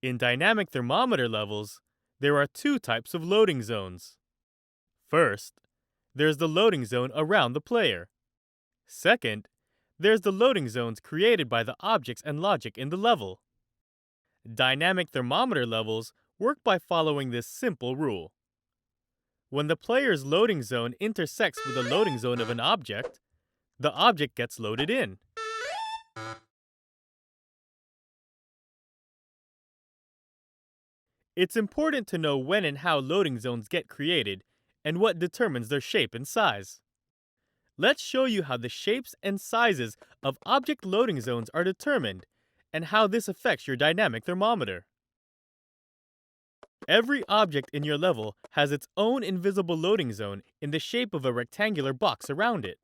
In dynamic thermometer levels, there are two types of loading zones. First, there's the loading zone around the player. Second, there's the loading zones created by the objects and logic in the level. Dynamic thermometer levels work by following this simple rule. When the player's loading zone intersects with the loading zone of an object, the object gets loaded in. It's important to know when and how loading zones get created and what determines their shape and size. Let's show you how the shapes and sizes of object loading zones are determined and how this affects your dynamic thermometer. Every object in your level has its own invisible loading zone in the shape of a rectangular box around it.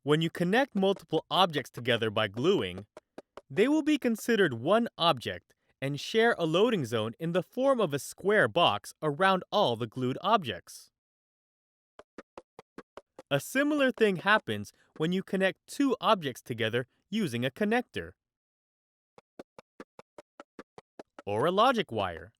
When you connect multiple objects together by gluing, they will be considered one object and share a loading zone in the form of a square box around all the glued objects. A similar thing happens when you connect two objects together using a connector or a logic wire.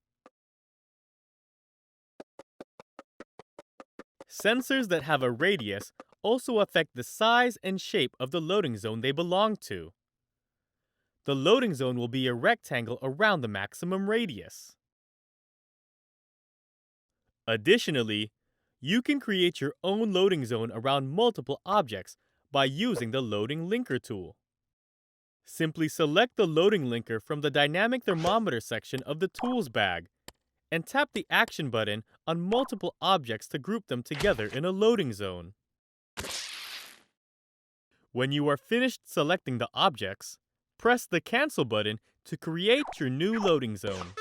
Sensors that have a radius also affect the size and shape of the loading zone they belong to. The loading zone will be a rectangle around the maximum radius. Additionally, you can create your own loading zone around multiple objects by using the Loading Linker tool. Simply select the loading linker from the dynamic thermometer section of the tools bag and tap the action button on multiple objects to group them together in a loading zone. When you are finished selecting the objects, press the cancel button to create your new loading zone.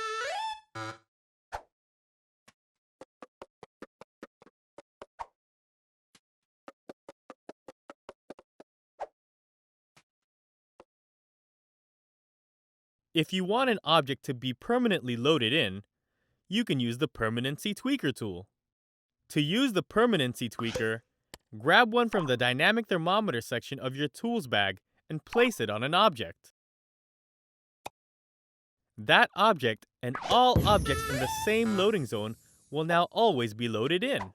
If you want an object to be permanently loaded in, you can use the Permanency Tweaker tool. To use the Permanency Tweaker, grab one from the dynamic thermometer section of your tools bag and place it on an object. That object and all objects in the same loading zone will now always be loaded in.